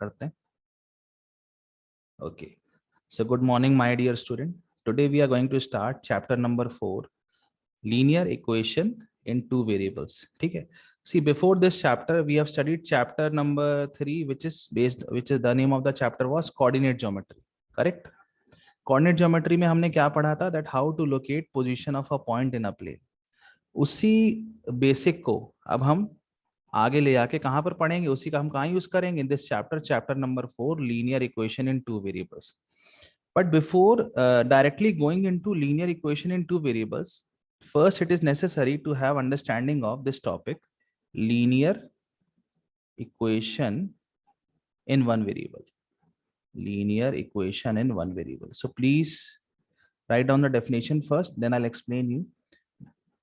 करते हैं. Okay. So good morning, my dear student. Today we are going to start chapter number 4, linear equation in two variables. ठीक है. See, before this chapter we have studied chapter number 3, which is the name of the chapter was coordinate geometry. Correct? Coordinate geometry में हमने क्या पढ़ा था? That how to locate position of a point in a plane. उसी basic को अब हम आगे ले आके कहां पर पढ़ेंगे, उसी का हम कहां यूज करेंगे? In this chapter number 4, linear equation in two variables. But before directly going into linear equation in two variables, first it is necessary to have understanding of this topic, linear equation in one variable. Linear equation in one variable. So please write down the definition first, then I'll explain you.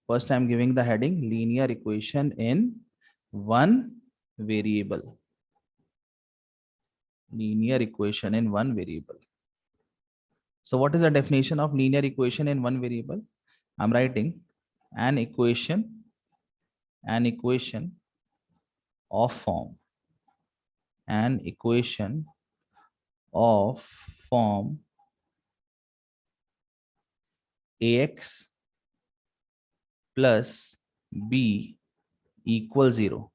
First I'm giving the heading linear equation in one variable. Linear equation in one variable. So what is the definition of linear equation in one variable? I'm writing an equation of form, an equation of form ax plus b equals 0.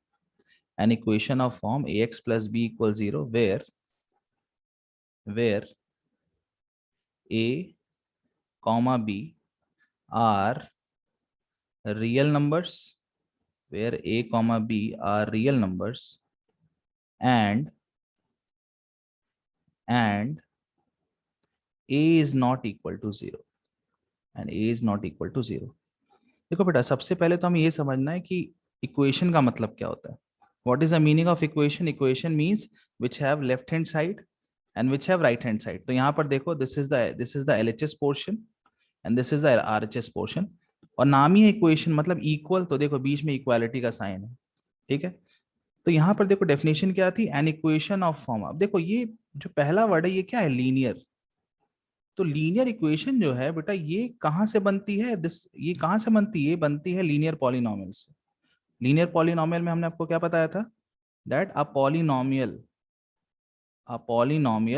An equation of form ax plus b equals 0 where a comma b are real numbers, where a comma b are real numbers, and a is not equal to 0, and a is not equal to 0. देखो बेटा, सबसे पहले तो हमें ये समझना है कि इक्वेशन का मतलब क्या होता है. What is the meaning of equation? Equation means which have left hand side and which have right hand side. तो यहाँ पर देखो, this is the LHS portion and this is the RHS portion. और नाम ही है इक्वेशन, मतलब equal, तो देखो बीच में इक्वालिटी का साइन है. ठीक है. तो यहाँ पर देखो डेफिनेशन क्या थी? N equation of form. अब देखो ये जो पहला वर्ड है ये क्या है? लीनियर. तो लीनियर इक्वेशन जो है बेटा, ये कहां से बनती है? ये कहां से बनती है? ये बनती है लीनियर पॉलिनोमियल से. लीनियर पॉलिनोमियल में हमने आपको क्या बताया था? That a polynomial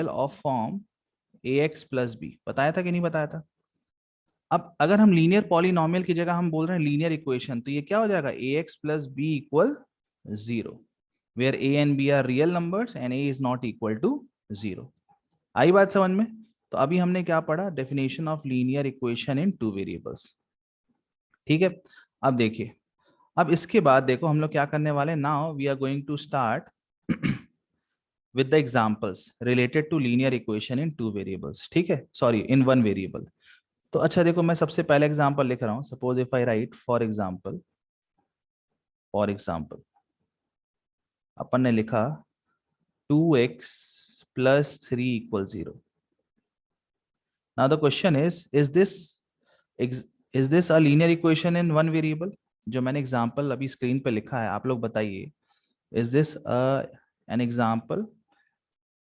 of form ax plus b. बताया था कि नहीं बताया था? अब अगर हम लीनियर पॉलिनोमियल की जगह हम बोल रहे हैं लीनियर इक्वेशन, तो ये क्या हो जाएगा? ax plus b equal 0, where a and b are real numbers and a is not equal to 0. आई बात समझ में? तो अभी हमने क्या पढ़ा? Definition of linear equation in two variables. ठीक है. अब देखिए, अब इसके बाद देखो हम लोग क्या करने वाले हैं. Now we are going to start with the examples related to linear equation in two variables. ठीक है, सॉरी, इन वन वेरिएबल. तो अच्छा देखो, मैं सबसे पहले एग्जांपल लिख रहा हूं. Suppose if I write for example अपन ने लिखा 2x plus 3 equals 0. Now the question is this a linear equation in one variable? जो मैंने एग्जांपल अभी स्क्रीन पे लिखा है, आप लोग बताइए, is this an example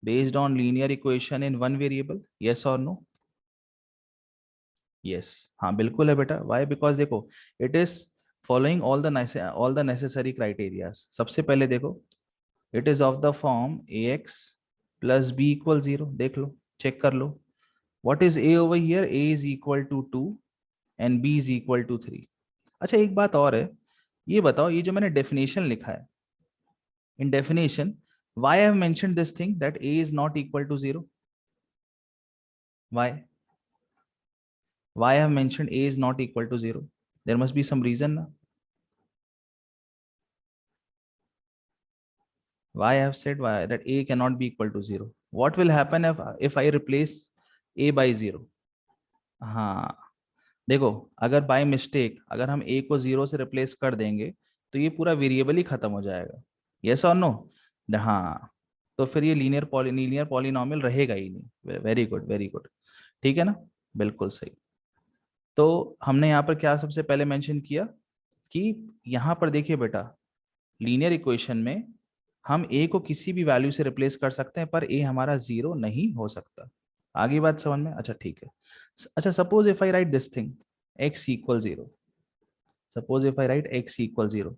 based on linear equation in one variable? Yes or no? Yes. हाँ बिल्कुल है बेटा. Why? Because देखो, it is following all the necessary criteria. सबसे पहले देखो, it is of the form ax plus b equal 0. देख लो, चेक कर लो. What is a over here? A is equal to 2 and b is equal to 3. अच्छा एक बात और है, ये बताओ, ये जो मैंने डेफिनेशन लिखा है, in definition, why I have mentioned this thing that a is not equal to 0? Why I have mentioned a is not equal to 0? There must be some reason. Na? Why I have said that a cannot be equal to 0? What will happen if I replace a by 0? हाँ देखो, अगर by mistake अगर हम a को 0 से replace कर देंगे तो ये पूरा वेरिएबल ही खत्म हो जाएगा. यस और नो? हाँ, तो फिर ये लीनियर पॉलिनोमियल रहेगा ही नहीं. Very good, very good. ठीक है ना, बिल्कुल सही. तो हमने यहाँ पर क्या सबसे पहले मेंशन किया कि यहाँ पर देखिए बेटा, लीनियर इक्वेशन में हम a को किसी भी वैल्यू से रिप्लेस कर सकते हैं, पर a हमारा 0 नहीं हो सकता. आगे बात समझ में? अच्छा ठीक है. अच्छा suppose if I right this thing x equal 0. Suppose if I right x equal 0,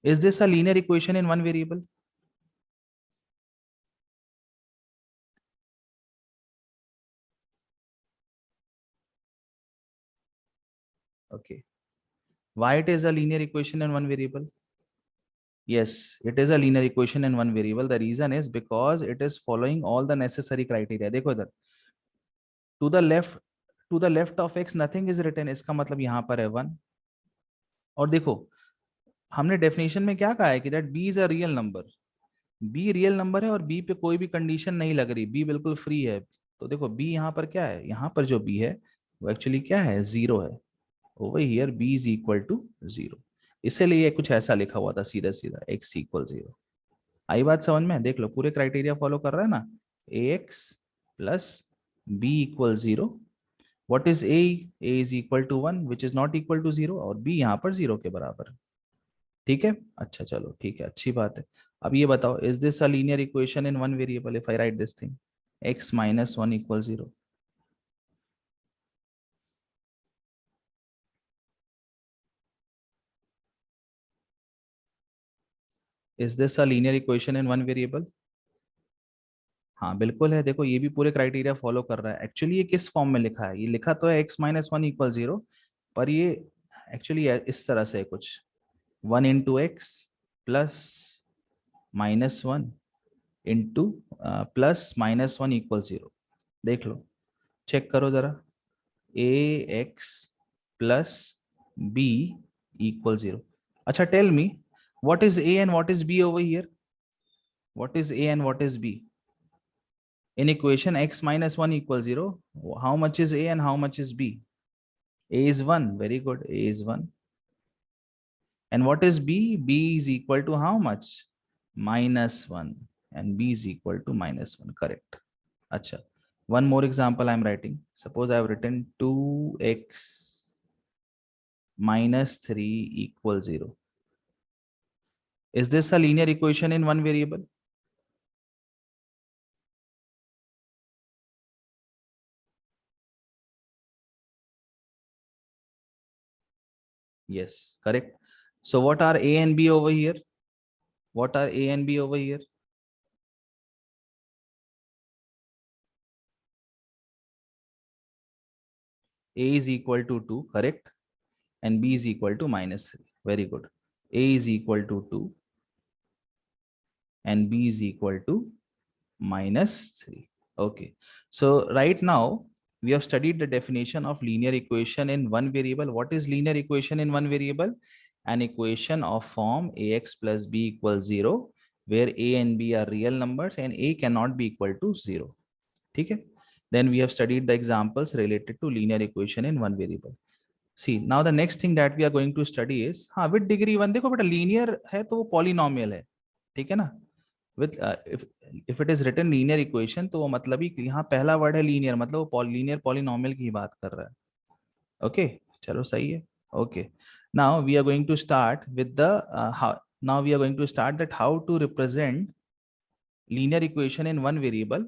is this a linear equation in one variable? Okay. Why it is a linear equation in one variable? Yes, it is a linear equation in one variable. The reason is because it is following all the necessary criteria. देखो इधर, to the left, to the left of x nothing is written. इसका मतलब यहाँ पर है 1. और देखो, हमने डेफिनेशन में क्या कहा है कि that b is a real number. b real number है और b पे कोई भी कंडीशन नहीं लग रही, b बिल्कुल फ्री है. तो देखो b यहाँ पर क्या है, यहाँ पर जो b है वो एक्चुअली क्या है, 0 है. Over here b is equal to 0. इसीलिए कुछ ऐसा लिखा हुआ था सीधा सीधा x इक्वल 0. आई बात समझ में? देख लो पूरे क्राइटेरिया फॉलो कर रहा है ना. ax plus b equal 0. What is a? a is equal to 1 which is not equal to 0 और b यहाँ पर 0 के बराबर है. ठीक है, अच्छा चलो ठीक है, अच्छी बात है. अब ये बताओ, is this a linear equation in one variable if I right this thing x minus 1 equal 0? Is this a linear equation in one variable? हाँ बिल्कुल है. देखो ये भी पूरे क्राइटेरिया फॉलो कर रहा है. एक्चुअली ये किस फॉर्म में लिखा है, ये लिखा तो है x माइनस 1 इक्वल 0, पर ये एक्चुअली इस तरह से कुछ 1 into x plus minus 1 into plus minus 1 equal 0. देख लो, चेक करो जरा. A x plus b equal 0. अच्छा tell me, what is a and what is b over here? What is a and what is b? In equation x minus 1 equals 0, how much is a and how much is b? A is 1. Very good. A is 1. And what is b? B is equal to how much? Minus 1. And b is equal to minus 1. Correct. Acha. One more example I am writing. Suppose I have written 2x minus 3 equals 0. Is this a linear equation in one variable? Yes, correct. So what are a and b over here? What are a and b over here? A is equal to 2, correct? And b is equal to minus 3. Very good. A is equal to 2 and b is equal to minus 3. Okay. So right now we have studied the definition of linear equation in one variable. What is linear equation in one variable? An equation of form ax plus b equals 0, where a and b are real numbers and a cannot be equal to 0. Okay. Then we have studied the examples related to linear equation in one variable. See, now the next thing that we are going to study is, हाँ with degree 1. देखो बेटा linear है तो वो polynomial है, ठीक है ना. with if it is written linear equation तो वो मतलब ही यहाँ पहला वर्ड है linear, मतलब वो linear polynomial की बात कर रहा है. Okay, चलो सही है. Okay, now we are going to start with the now we are going to start that how to represent linear equation in one variable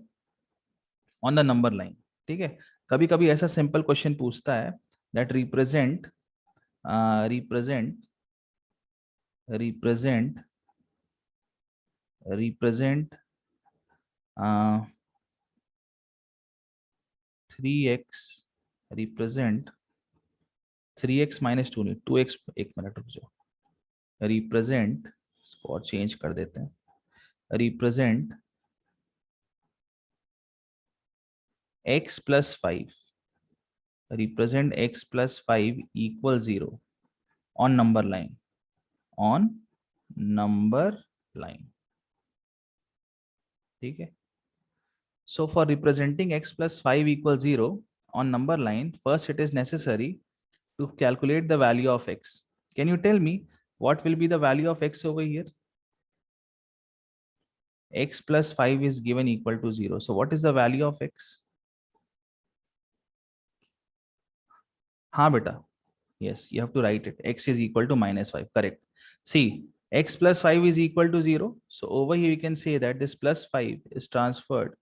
on the number line. ठीक है, कभी कभी ऐसा सिंपल क्वेश्चन पूछता है that represent represent represent 3x represent 3x minus 2 नहीं 2x. एक minute रुक जाओ, represent स्पॉट चेंज कर देते हैं. represent x plus 5 represent x plus 5 equal 0 on number line, on number line. ठीक है. So for representing x plus 5 equals 0 on number line, first it is necessary to calculate the value of x. Can you tell me what will be the value of x over here? X plus 5 is given equal to 0. So what is the value of x? हाँ बेटा, yes, you have to write it. X is equal to minus 5, correct. See, x plus 5 is equal to 0. So over here you can say that this plus 5 is transferred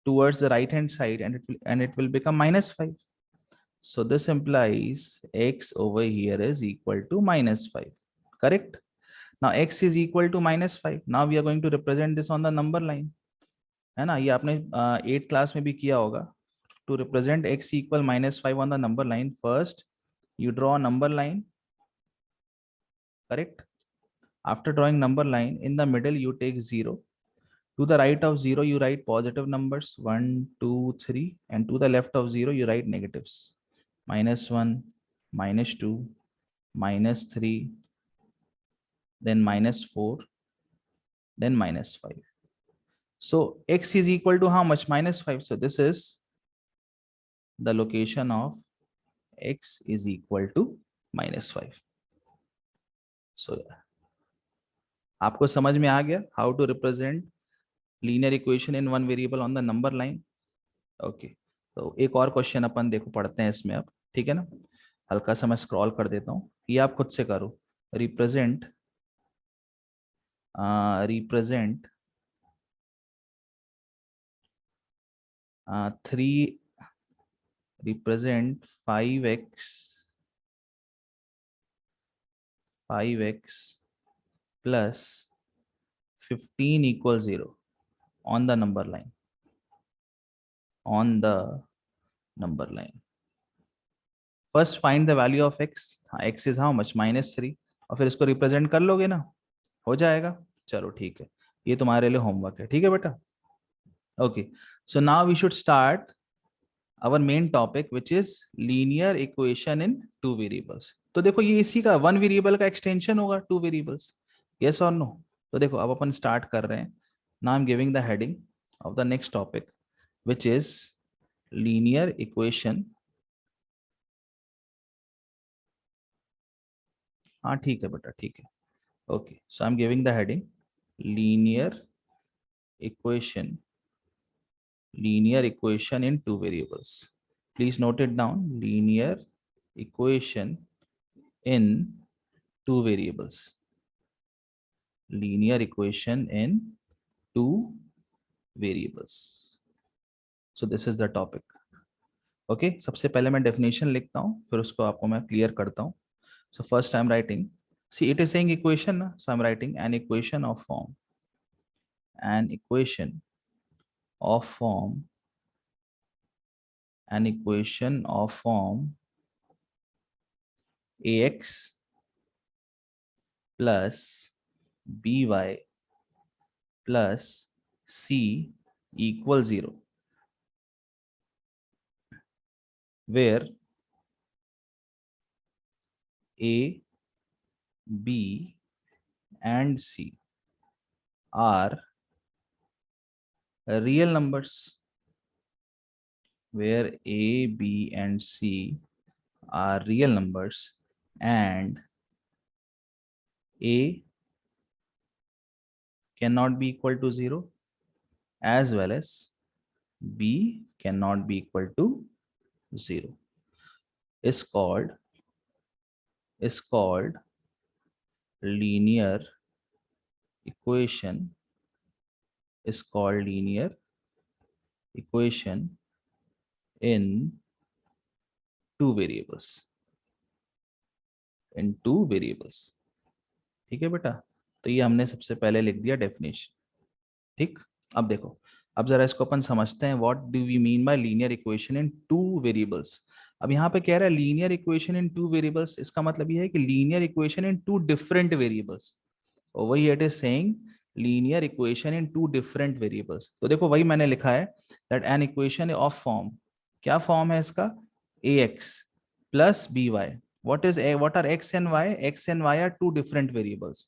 towards the right hand side and it will become minus 5. So this implies x over here is equal to minus 5, correct? Now x is equal to minus 5. Now we are going to represent this on the number line. है ना, ये आपने 8th class में भी किया होगा. To represent x equal minus 5 on the number line, first you draw a number line, correct? After drawing number line, in the middle you take 0. To the right of 0 you write positive numbers 1, 2, 3, and to the left of 0 you write negatives -1, -2, -3, then -4, then -5. So x is equal to how much? -5. So this is the location of x is equal to -5. So आपको समझ में आ गया how to represent linear equation in one variable on the number line? Okay, तो एक और question अपन देखो पढ़ते हैं इसमें अब, ठीक है ना? हल्का सा मैं स्क्रॉल कर देता हूँ, ये आप खुद से करो. Represent represent 3 represent 5x plus 15 equals 0 on the number line. First find the value of x. x is how much? -3. और फिर इसको रिप्रेजेंट कर लोगे ना, हो जाएगा. चलो ठीक है, ये तुम्हारे लिए होमवर्क है, ठीक है बेटा? Okay, so now we should start our main topic which is linear equation in two variables. तो देखो ये इसी का वन वेरिएबल का एक्सटेंशन होगा टू वेरिएबल्स, यस और नो? तो देखो अब अपन स्टार्ट कर रहे हैं. Now I am giving the heading of the next topic which is linear equation. हाँ ठीक है बेटा, ठीक है. Okay, so I am giving the heading linear equation in two variables. Please note it down. Linear equation in two variables. Linear equation in two variables. So this is the topic. Okay, सबसे पहले मैं definition लिखता हूँ, फिर उसको आपको मैं clear करता हूँ. So first I'm writing. See, it is saying equation, so I'm writing an equation of form. An equation of form ax plus by plus c equals 0, where a, b and c are real numbers. Where a, b and c are real numbers and a cannot be equal to 0 as well as b cannot be equal to 0 is called linear equation in two variables. ठीक है बेटा? तो ये हमने सबसे पहले लिख दिया डेफिनेशन. ठीक, अब देखो, अब जरा इसको अपन समझते हैं. What do we mean by linear equation in two variables? अब यहाँ पे कह रहा है linear equation in two variables, इसका मतलब ये है कि linear equation in two different variables. Over here it is saying linear equation in two different variables. तो देखो वही मैंने लिखा है that an equation of form, क्या फॉर्म है इसका? ax plus by. What are x and y? X and y are two different variables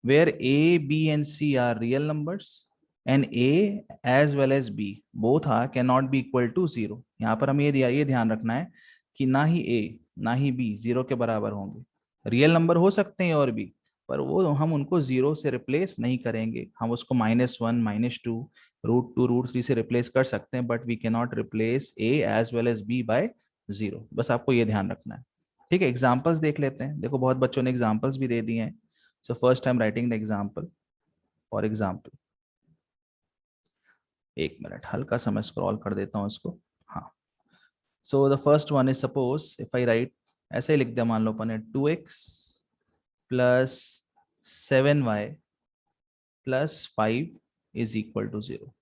where a, b and c are real numbers and a as well as b both are cannot be equal to 0. यहाँ पर हम ये ध्यान रखना है कि ना ही a ना ही b 0 के बराबर होंगे. रियल नंबर हो सकते हैं और भी, पर वो हम उनको 0 से रिप्लेस नहीं करेंगे. हम उसको -1, -2, √2, √3 से रिप्लेस कर सकते हैं, but we can not replace a as well as b by 0. बस आपको ये ध्यान रखना है. ठीक है, एग्जाम्पल्स देख लेते हैं. देखो बहुत बच्चों ने एग्जाम्पल्स भी दे दिए हैं. So first I'm writing the example. For example, एक मिनट, हल्का सा मैं स्क्रॉल कर देता हूँ इसको. हाँ, so the first one is, suppose if I write, ऐसे ही लिख दिया, मान लो अपन ने 2x plus 7y plus 5 is equal to 0.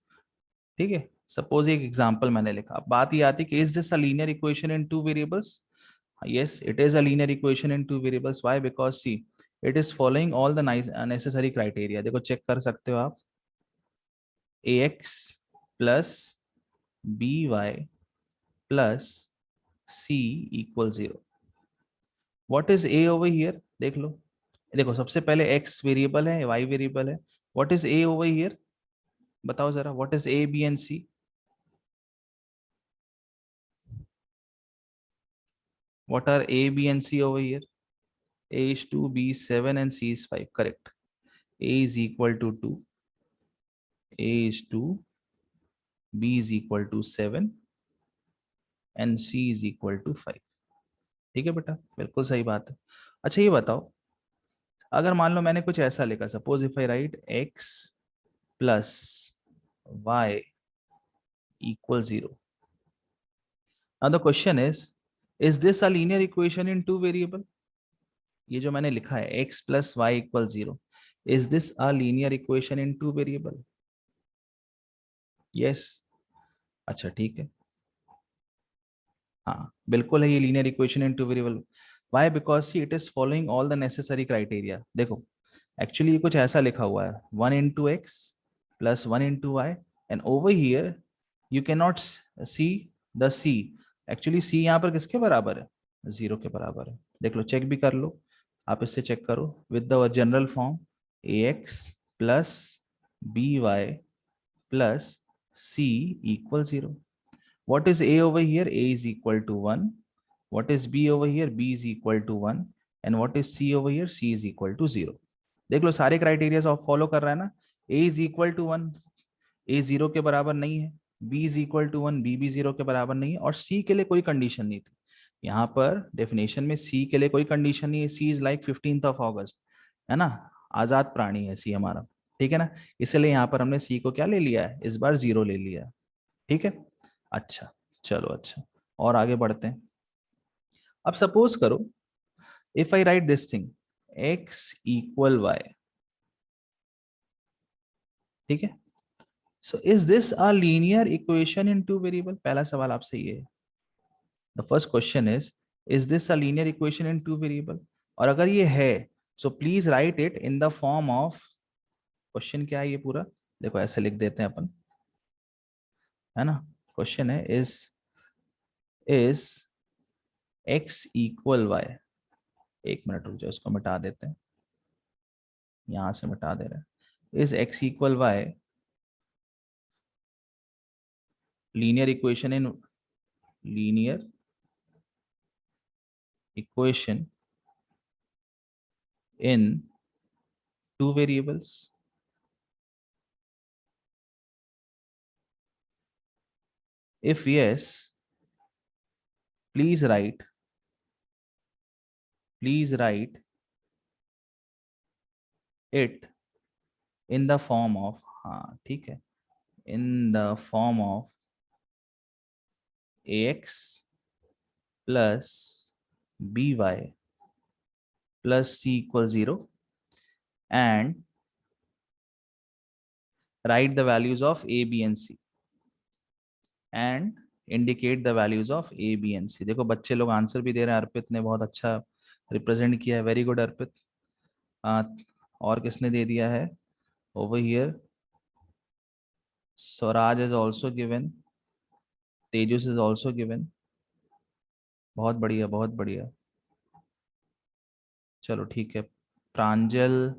ठीक है, सपोज एक एग्जाम्पल मैंने लिखा. अब बात ये आती है कि is this a linear equation in two variables? Yes, it is a linear equation in two variables. Why? Because see, it is following all the necessary criteria. देखो चेक कर सकते हो आप, ax plus by plus c equal 0. What is a over here? देख लो, देखो सबसे पहले x variable है, y वेरिएबल है. What is a over here? बताओ जरा, what is a, b and c? What are a, b and c over here? A is 2, b is 7 and c is 5. Correct. A is equal to 2, a is 2, b is equal to 7 and c is equal to 5. ठीक है बेटा, बिल्कुल सही बात है. अच्छा ये बताओ, अगर मान लो मैंने कुछ ऐसा लिखा, suppose if I right x plus y equal 0. Now the question is this a linear equation in two variable? ये जो मैंने लिखा है x plus y equal 0, is this a linear equation in two variable? Yes. अच्छा ठीक है, हाँ बिल्कुल है, ये linear equation in two variable. Why? Because see it is following all the necessary criteria. देखो एक्चुअली ये कुछ ऐसा लिखा हुआ है, 1 into x plus 1 into y, and over here you can not see the c. Actually c यहाँ पर किसके बराबर है? 0 के बराबर है. देख लो, चेक भी कर लो, आप इससे चेक करो with the general form, a x plus B Y plus C equal 0. What is a over here? A is equal to 1. What is b over here? B is equal to 1. And what is c over here? C is equal to 0. देख लो सारे criteria of follow कर रहा है ना. a is equal to 1, a 0 के बराबर नहीं है. b is equal to 1, b भी 0 के बराबर नहीं है. और c के लिए कोई कंडीशन नहीं थी. यहाँ पर डेफिनेशन में c के लिए कोई कंडीशन नहीं है. c is like 15th of अगस्त, है ना, आजाद प्राणी है c हमारा. ठीक है ना, इसलिए यहाँ पर हमने c को क्या ले लिया है, इस बार 0 ले लिया है. ठीक है, अच्छा चलो, अच्छा और आगे बढ़ते हैं. अब सपोज करो if I right this thing x equal y. ठीक है, so is this a linear equation in two variable? पहला सवाल आपसे ये है. The first question is this a linear equation in two variable? और अगर ये है so please write it in the form of, question क्या है ये पूरा, देखो ऐसे लिख देते हैं अपन, है ना. क्वेश्चन है इज x इक्वल y. एक मिनट रुक जाओ, इसको मिटा देते हैं, यहां से मिटा दे रहे हैं. Is x equal y linear equation in linear equation in two variables? If yes, please write it in the form of, हाँ ठीक है, in the form of ax plus by plus c equals 0 and write the values of a, b and c and indicate the values of a, b and c. देखो बच्चे लोग answer भी दे रहे हैं, अर्पित ने बहुत अच्छा रिप्रेजेंट किया है, वेरी गुड अर्पित. और किसने दे दिया है over here? Swaraj is also given, Tejas is also given. बहुत बढ़िया, बहुत बढ़िया, चलो ठीक है. प्रांजल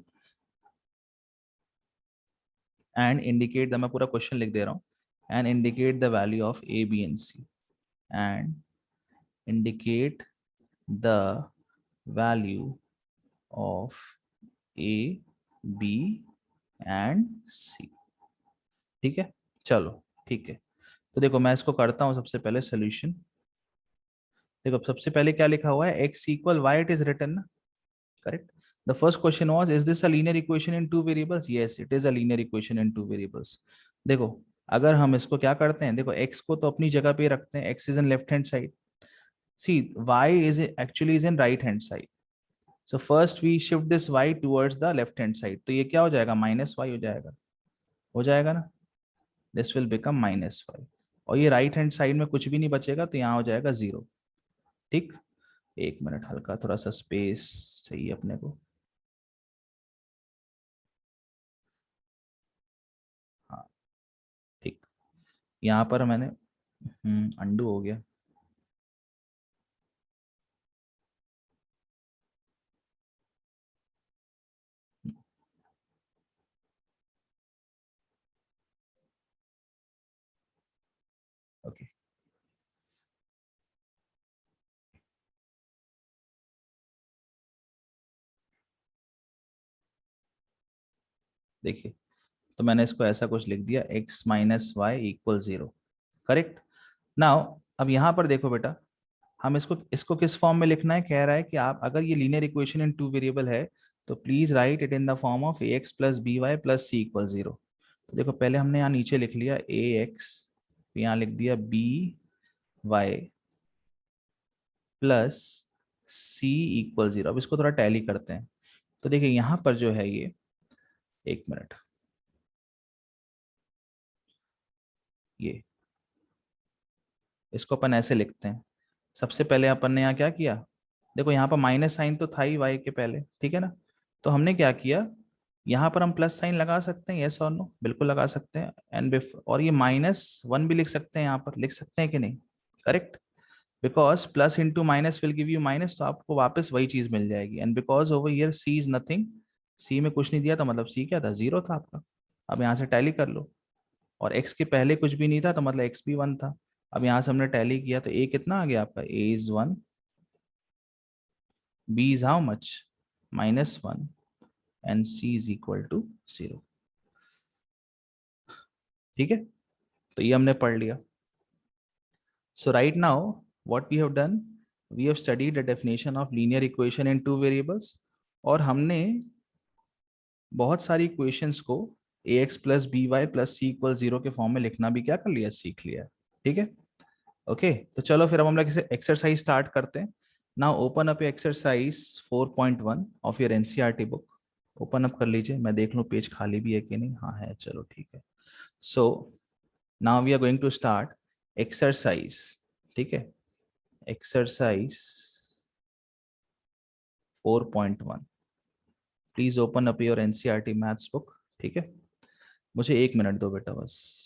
एंड इंडिकेट द, मैं पूरा क्वेश्चन लिख दे रहा हूँ, and indicate the value of A, B and C, and indicate the value of A, B and C. ठीक है, चलो ठीक है. तो देखो मैं इसको करता हूँ सबसे पहले सोल्यूशन. देखो सबसे पहले क्या लिखा हुआ है, x equal y, it is written ना, correct. The first question was, is this a linear equation in two variables? Yes, it is a linear equation in two variables. देखो अगर हम इसको क्या करते हैं, देखो x को तो अपनी जगह पे रखते हैं, x is in left hand side. See, y is actually is in right hand side. So first we shift this y towards the left hand side. तो ये क्या हो जाएगा, माइनस y हो जाएगा ना. This will become -y. और ये राइट हैंड साइड में कुछ भी नहीं बचेगा, तो यहाँ हो जाएगा 0. ठीक, एक मिनट, हल्का थोड़ा सा स्पेस चाहिए अपने को। हाँ ठीक, यहाँ पर मैंने अंडू हो गया। ओके, देखिए, तो मैंने इसको ऐसा कुछ लिख दिया, x minus y equal 0। Correct. Now अब यहाँ पर देखो बेटा, हम इसको इसको किस फॉर्म में लिखना है, कह रहा है कि आप अगर ये linear equation in two variable है तो please write it in the form of a x plus B Y plus C equal 0। तो देखो, पहले हमने यहाँ नीचे लिख लिया ए एक्स, यहाँ लिख दिया बी वाई प्लस सी इक्वल 0। अब इसको थोड़ा टैली करते हैं। तो देखिए यहाँ पर जो है ये, एक मिनट, ये इसको अपन ऐसे लिखते हैं। सबसे पहले अपन ने यहाँ क्या किया, देखो यहाँ पर माइनस साइन तो था ही वाई के पहले, ठीक है ना। तो हमने क्या किया, यहाँ पर हम प्लस साइन लगा सकते हैं, यस और नो, बिल्कुल लगा सकते हैं। और ये -1 भी लिख सकते हैं, यहाँ पर लिख सकते हैं कि नहीं, correct. Because plus into minus will give you minus, तो आपको वापस वही चीज मिल जाएगी। And because over here C is nothing, C में कुछ नहीं दिया, तो मतलब सी क्या था, 0 था आपका। अब यहाँ से टैली कर लो, और x के पहले कुछ भी नहीं था, तो मतलब x भी 1 था। अब यहाँ से हमने टैली किया तो a कितना आ गया आपका, a is 1, b is how much, -1, and c is equal to 0। ठीक है, तो ये हमने पढ़ लिया। So right now what we have done, we have studied the definition of linear equation in two variables, और हमने बहुत सारी इक्वेशंस को A x plus B Y plus C equal 0 के फॉर्म में लिखना भी क्या कर लिया, सीख लिया। ठीक है, ओके। तो चलो फिर अब हम लोग इसे एक्सरसाइज स्टार्ट करते हैं। Now open up exercise 4.1 of your NCERT book. Open up कर लीजिए, मैं देख लूं पेज खाली भी है कि नहीं। हाँ है, चलो ठीक है। So now we are going to start exercise. ठीक है, exercise 4.1। Please open up your NCERT maths book. ठीक है, मुझे एक मिनट दो बेटा बस।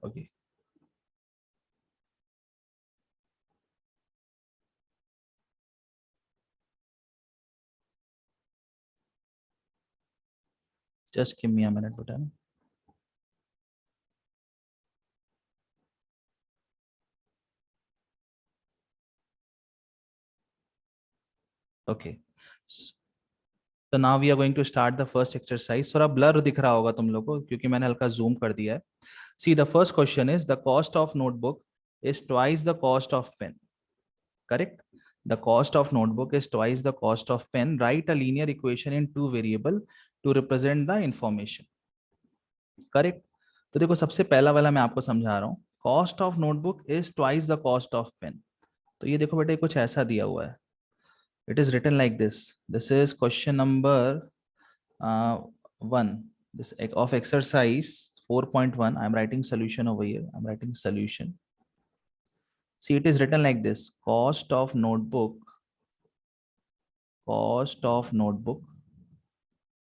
Okay, just give me a minute बेटा। ओके, तो now we are going to start the first exercise. थोड़ा ब्लर दिख रहा होगा तुम लोग को क्योंकि मैंने हल्का जूम कर दिया है। See the first question is the cost of notebook is twice the cost of pen. Correct, the cost of notebook is twice the cost of pen, right a linear equation in two variable to represent the information. Correct. तो देखो, सबसे पहला वाला मैं आपको समझा रहा हूँ, cost of notebook is twice the cost of pen. तो ये देखो बेटा, कुछ ऐसा दिया हुआ है। It is written like this is question number 1, this of exercise 4.1. I'm writing solution over here. I'm writing solution. See, it is written like this: cost of notebook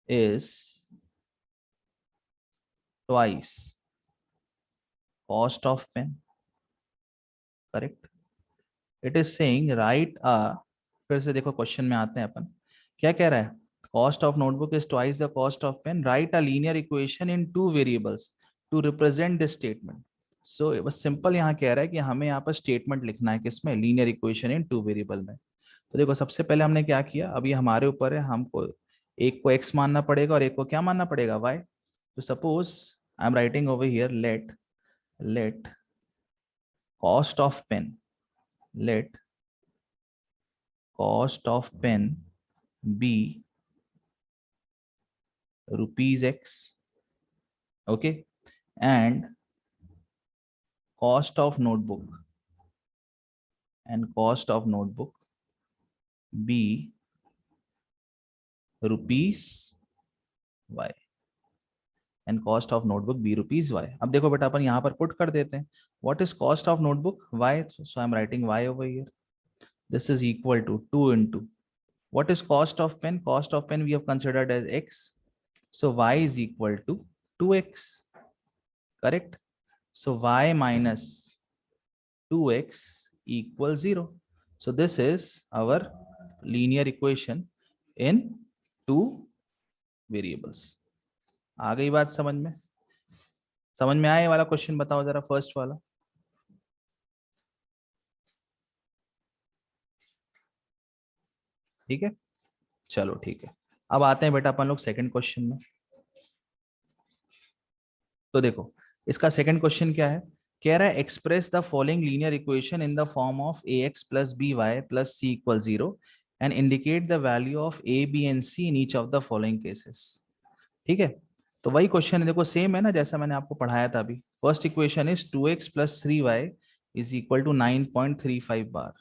is twice cost of pen. Correct. It is saying write a, फिर से देखो question में आते हैं अपन, क्या कह रहा है, cost of notebook is twice the cost of pen, right a linear equation in two variables to represent this statement. So बस सिंपल यहाँ कह रहा है कि हमें यहाँ पर स्टेटमेंट लिखना है, किसमें, linear equation in two variable में। तो देखो, सबसे पहले हमने क्या किया, अब ये हमारे ऊपर है, हमको एक को एक्स मानना पड़ेगा और एक को क्या मानना पड़ेगा, Y. So suppose I'm writing over here, let cost of pen, let cost of pen be rupees X, okay, and cost of notebook be rupees Y and cost of notebook be rupees Y. अब देखो बेटा अपन यहाँ पर put कर देते हैं. What is cost of notebook? Y. So I'm writing Y over here. This is equal to 2 into. What is cost of pen? Cost of pen we have considered as X. So Y is equal to 2X. Correct? So Y minus 2X equals 0. So this is our linear equation in two variables. आ गई बात समझ में? समझ में आया ये वाला question? बताओ जरा, फर्स्ट वाला. ठीक है, चलो ठीक है. अब आते हैं बेटा अपन लोग सेकंड क्वेश्चन में. तो देखो इसका सेकंड क्वेश्चन क्या है. कह रहा है express the following linear equation in the form of ax plus B Y plus C equal 0 and indicate the value of a b and c in each of the following cases. ठीक है, तो वही question है, देखो same है ना जैसा मैंने आपको पढ़ाया था अभी. First equation is 2x plus 3y is equal to 9.35 बार.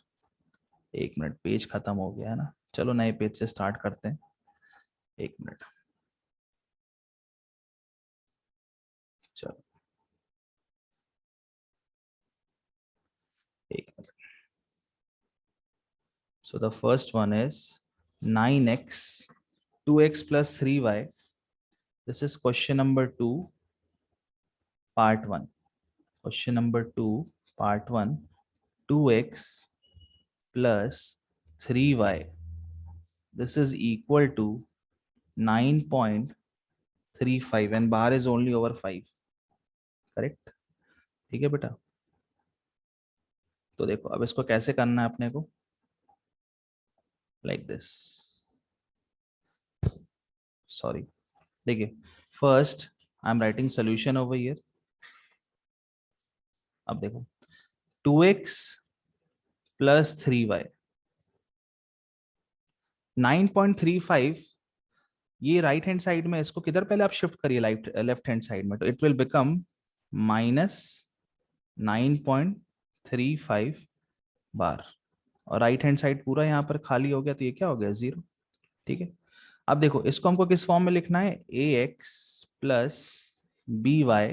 एक मिनट, पेज खत्म हो गया है ना, चलो नए पेज से स्टार्ट करते हैं. एक मिनट, चलो एक minute. So the first one is 9x 2x plus 3y. This is question number 2 part 1. Question number 2 part 1. 2x plus 3y. This is equal to 9.35 and bar is only over 5. Correct? ठीक है बेटा. तो देखो अब इसको कैसे करना है अपने को. Like this. Sorry. देखिए first I am writing solution over here. अब देखो 2x प्लस 3y 9.35. ये राइट हैंड साइड में, इसको किधर पहले आप शिफ्ट करिए, लेफ्ट हैंड साइड में, तो इट विल बिकम माइनस 9.35 बार. और राइट हैंड साइड पूरा यहाँ पर खाली हो गया, तो ये क्या हो गया, 0. ठीक है, अब देखो इसको हमको किस फॉर्म में लिखना है, ax plus B Y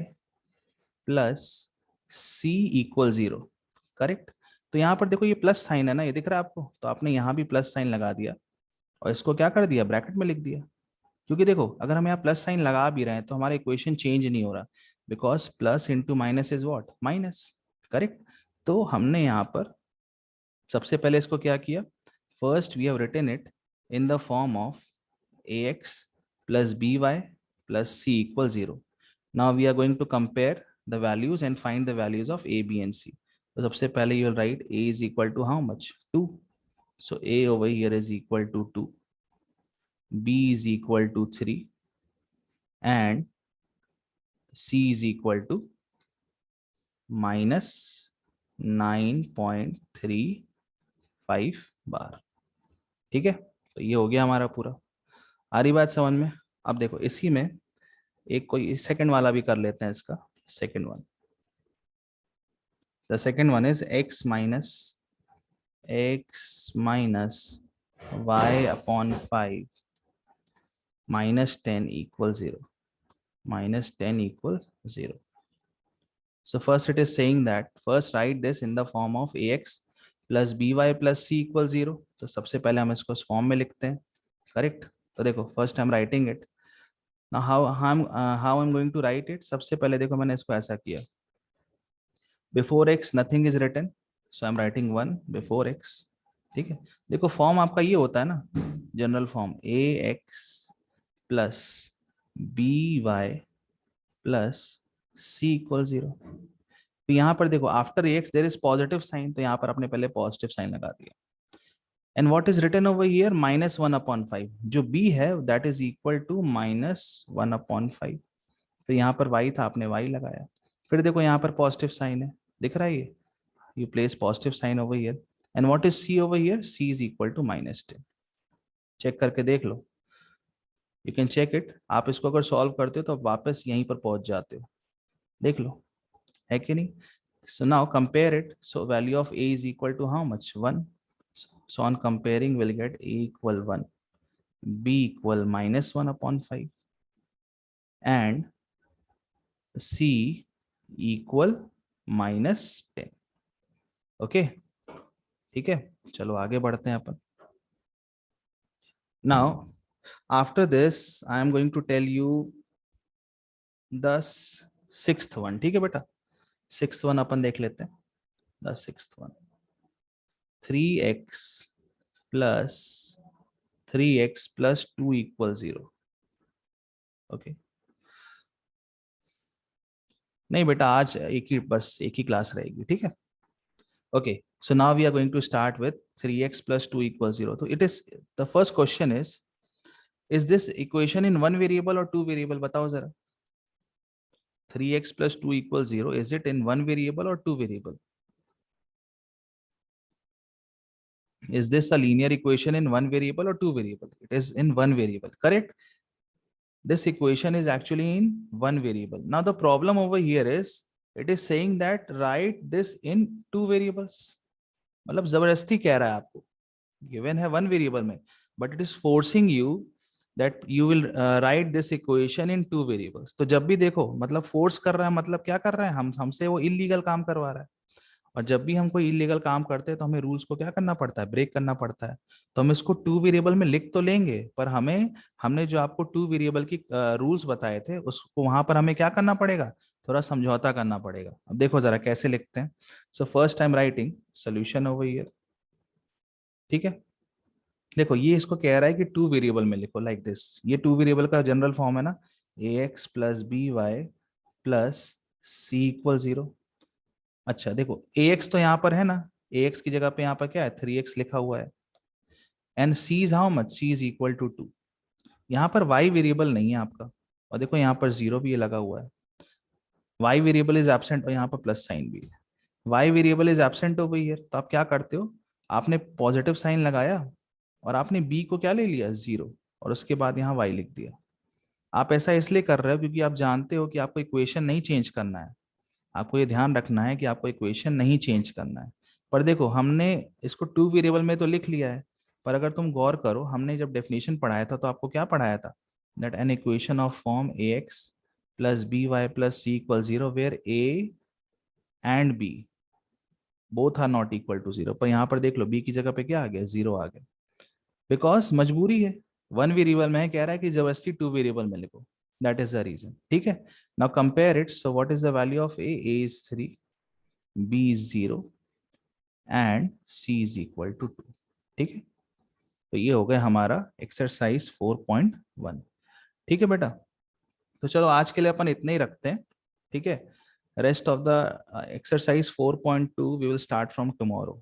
plus सी इक्वल 0. करेक्ट. तो यहाँ पर देखो ये प्लस साइन है ना, ये दिख रहा है आपको, तो आपने यहाँ भी प्लस साइन लगा दिया और इसको क्या कर दिया, ब्रैकेट में लिख दिया. क्योंकि देखो अगर हम यहाँ प्लस साइन लगा भी रहे हैं तो हमारा इक्वेशन चेंज नहीं हो रहा, because plus into minus is what, minus. Correct. तो हमने यहाँ पर सबसे पहले इसको क्या किया, first we have written it in the form of ax plus B Y plus C equal 0. Now we are going to compare the values and find the values of a b and c. So सबसे पहले you will write a is equal to how much, 2. So a over here is equal to 2, b is equal to 3 and c is equal to minus 9.35 बार. ठीक है, तो ये हो गया हमारा पूरा. आ रही बात समझ में? अब देखो इसी में एक कोई सेकंड वाला भी कर लेते हैं इसका. Second one, the second one is x minus y upon 5 minus 10 equals 0. Minus 10 equals 0. So first it is saying that first write this in the form of ax plus by plus c equals 0. तो सबसे पहले हम इसको इस form में लिखते हैं. Correct. तो देखो first I am writing it. Now how I'm going to write it? सबसे पहले देखो मैंने इसको ऐसा किया, before x nothing is written, so I'm writing 1 before x. ठीक है, देखो फॉर्म आपका ये होता है ना, general form ax plus B Y plus सी इक्वल 0. तो यहाँ पर देखो after X there is positive sign, तो यहाँ पर आपने पहले पॉजिटिव साइन लगा दिया. And what is written over here, -1/5. जो b है दैट इज इक्वल टू -1/5. फिर यहाँ पर y था, आपने y लगाया। फिर देखो यहाँ पर पॉजिटिव साइन है, दिख रहा है ये, you place positive sign over here, and what is c over here? c is equal to -10। Check करके देख लो, यू कैन चेक इट। आप इसको अगर सॉल्व करते हो तो आप वापस यहीं पर पहुंच जाते हो, देख लो, है कि नहीं। so now compare it, so value of a is equal to how much? 1। so on comparing we'll get a equal 1, b equal -1 upon 5, and c equal -10। Okay, ठीक है, चलो आगे बढ़ते हैं अपन। Now after this I am going to tell you the sixth one, ठीक है बेटा। Sixth one अपन देख लेते हैं। The sixth one, 3x plus 3x plus 2 equal 0। Okay, नहीं बेटा आज एक ही, बस एक ही क्लास रहेगी, ठीक है। Okay, so now we are going to start with 3x plus 2 equals 0. So it is, the first question is this equation in one variable or two variable? बताओ जरा, 3x plus 2 equals 0, is it in one variable or two variable? Is this a linear equation in one variable or two variable? It is in one variable, correct? This equation is actually in one variable. Now the problem over here is, it is saying that write this in two variables. मतलब जबरदस्ती कह रहा है आपको, given है one variable में, but it is forcing you that you will write this equation in two variables. तो जब भी देखो, मतलब force कर रहा है, मतलब क्या कर रहा है, हमसे वो illegal काम करवा रहा है। और जब भी हम कोई इलीगल काम करते हैं तो हमें रूल्स को क्या करना पड़ता है, ब्रेक करना पड़ता है। तो हम इसको टू वेरिएबल में लिख तो लेंगे, पर हमने जो आपको टू वेरिएबल की रूल्स बताए थे उसको वहां पर हमें क्या करना पड़ेगा, थोड़ा समझौता करना पड़ेगा। अब देखो जरा कैसे लिखते हैं। So first time writing solution over here, ठीक है। देखो ये इसको कह रहा है कि टू वेरिएबल में लिखो लाइक दिस, ये टू वेरिएबल का जनरल फॉर्म है ना, ax plus B Y plus सी इक्वल 0। अच्छा देखो ax तो यहाँ पर है ना, ax की जगह पे यहाँ पर क्या है, 3x लिखा हुआ है, and c is how much, c is equal to 2। यहाँ पर y वेरिएबल नहीं है आपका, और देखो यहाँ पर 0 भी ये लगा हुआ है, y वेरिएबल इज एब्सेंट, और यहाँ पर प्लस साइन भी है, y variable is absent over here. तो आप क्या करते हो, आपने पॉजिटिव साइन लगाया और आपने b को क्या ले लिया, 0, और उसके बाद यहाँ y लिख दिया। आप ऐसा इसलिए कर रहे हो क्योंकि आप जानते हो कि आपको इक्वेशन नहीं चेंज करना है, आपको ये ध्यान रखना है कि आपको इक्वेशन नहीं चेंज करना है। पर देखो हमने इसको टू वेरिएबल में तो लिख लिया है, पर अगर तुम गौर करो, हमने जब डेफिनेशन पढ़ाया था तो आपको क्या पढ़ाया था, that an equation of form a x plus B Y plus C equal 0 where a and b both are not equal to 0। पर यहाँ पर देख लो बी की जगह पे क्या आ गया, 0 आ गया, बिकॉज मजबूरी है, वन वेरिएबल में कह रहा है कि जबरदस्ती टू वेरिएबल में लिखो, दैट इज द रीजन, ठीक है। Now compare it, so what is the value of A is 3, b is 0 and c is equal to 2, ठीक है। तो ये हो गया हमारा एक्सरसाइज 4.1, ठीक है बेटा। तो चलो आज के लिए अपन इतना ही रखते हैं, ठीक है। Rest of the exercise 4.2 we will start from tomorrow.